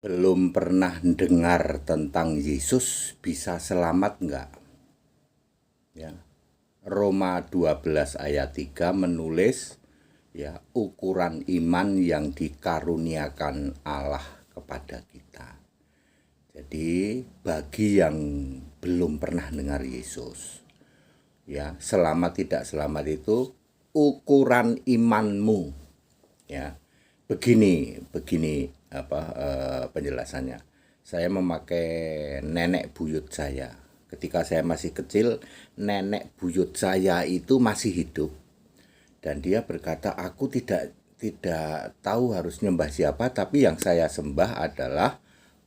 Belum pernah dengar tentang Yesus bisa selamat enggak? Ya. Roma 12 ayat 3 menulis ya ukuran iman yang dikaruniakan Allah kepada kita. Jadi bagi yang belum pernah dengar Yesus, ya selamat tidak selamat itu ukuran imanmu. Ya, begini penjelasannya. Saya memakai nenek buyut saya. Ketika saya masih kecil, nenek buyut saya itu masih hidup dan dia berkata, aku tidak tahu harus nyembah siapa, tapi yang saya sembah adalah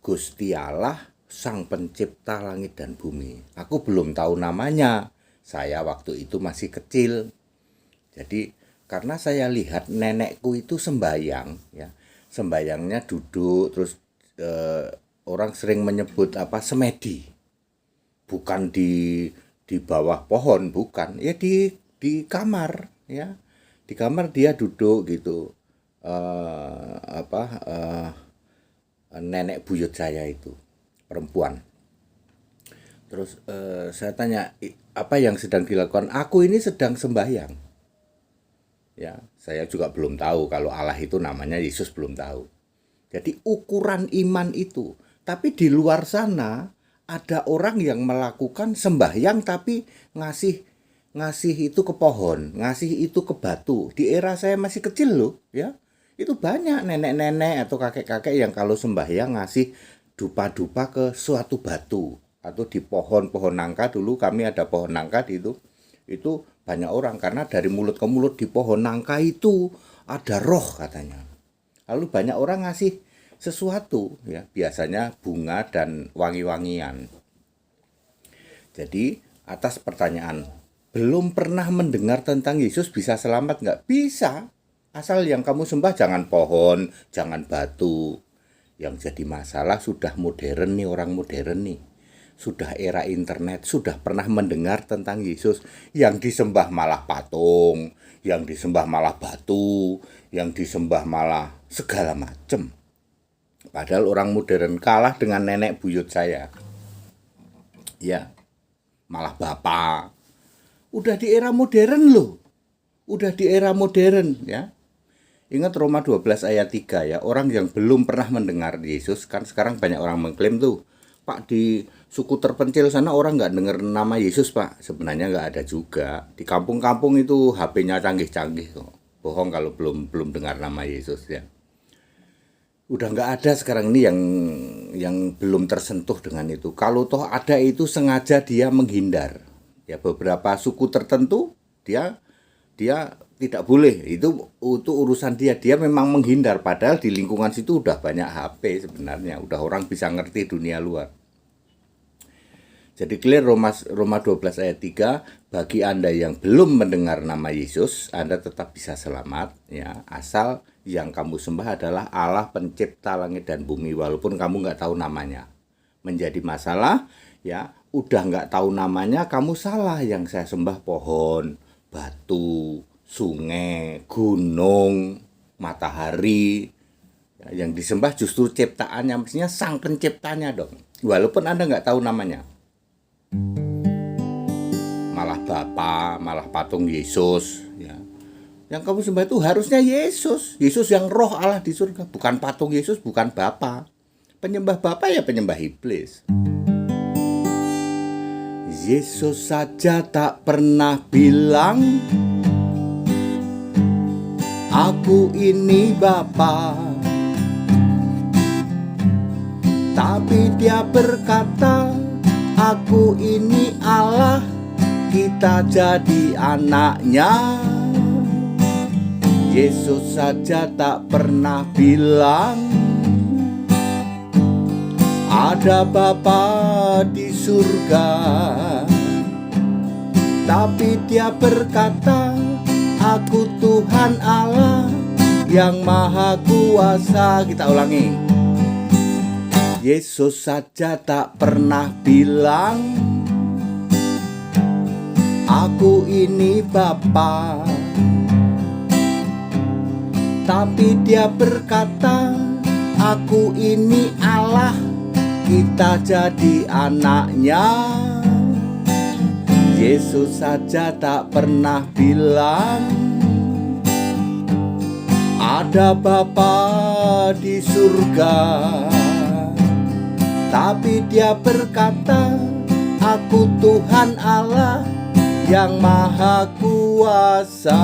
Gusti Allah, Sang Pencipta langit dan bumi. Aku belum tahu namanya. Saya waktu itu masih kecil. Jadi karena saya lihat nenekku itu sembayang, ya sembayangnya duduk terus, eh, orang sering menyebut apa semedi, bukan di bawah pohon, bukan ya di kamar, ya di kamar dia duduk gitu. eh, apa eh, Nenek buyut saya itu perempuan. Terus saya tanya, apa yang sedang dilakukan? Aku ini sedang sembahyang. Ya, saya juga belum tahu kalau Allah itu namanya Yesus, belum tahu. Jadi ukuran iman itu. Tapi di luar sana ada orang yang melakukan sembahyang tapi ngasih ngasih itu ke pohon, ngasih itu ke batu. Di era saya masih kecil loh, ya. Itu banyak nenek-nenek atau kakek-kakek yang kalau sembahyang ngasih dupa-dupa ke suatu batu atau di pohon-pohon nangka. Dulu kami ada pohon nangka di itu banyak orang karena dari mulut ke mulut di pohon nangka itu ada roh katanya. Lalu banyak orang ngasih sesuatu, ya biasanya bunga dan wangi-wangian. Jadi atas pertanyaan belum pernah mendengar tentang Yesus bisa selamat nggak? Bisa, asal yang kamu sembah jangan pohon, jangan batu. Yang jadi masalah sudah modern nih, orang modern nih, sudah era internet, sudah pernah mendengar tentang Yesus. Yang disembah malah patung, yang disembah malah batu, yang disembah malah segala macam. Padahal orang modern kalah dengan nenek buyut saya. Ya, malah bapak. Udah di era modern loh. Udah di era modern, ya. Ingat Roma 12 ayat 3 ya. Orang yang belum pernah mendengar Yesus, kan sekarang banyak orang mengklaim tuh, Pak, di suku terpencil sana orang nggak dengar nama Yesus, Pak. Sebenarnya nggak ada juga. Di kampung-kampung itu HP-nya canggih-canggih kok. Bohong kalau belum dengar nama Yesus, ya. Udah nggak ada sekarang ini yang belum tersentuh dengan itu. Kalau toh ada itu sengaja dia menghindar. Ya beberapa suku tertentu dia dia tidak boleh. Itu urusan dia. Dia memang menghindar padahal di lingkungan situ udah banyak HP sebenarnya. Udah orang bisa ngerti dunia luar. Jadi clear Roma 12 ayat 3, bagi Anda yang belum mendengar nama Yesus, Anda tetap bisa selamat, ya, asal yang kamu sembah adalah Allah pencipta langit dan bumi walaupun kamu nggak tahu namanya. Menjadi masalah, ya, udah nggak tahu namanya kamu salah, yang saya sembah pohon, batu, sungai, gunung, matahari. Ya, yang disembah justru ciptaannya, mestinya sang penciptanya dong. Walaupun Anda nggak tahu namanya. Malah Bapa, malah patung Yesus, ya. Yang kamu sembah itu harusnya Yesus. Yesus yang roh Allah di surga, bukan patung Yesus, bukan Bapa. Penyembah Bapa ya penyembah iblis. Yesus saja tak pernah bilang, aku ini Bapa. Tapi dia berkata, aku ini Allah, kita jadi anaknya. Yesus saja tak pernah bilang, ada Bapa di surga. Tapi dia berkata, aku Tuhan Allah yang maha kuasa. Kita ulangi. Yesus saja tak pernah bilang, aku ini Bapa. Tapi dia berkata, aku ini Allah, kita jadi anaknya. Yesus saja tak pernah bilang ada Bapa di surga, tapi dia berkata, aku Tuhan Allah yang Maha Kuasa.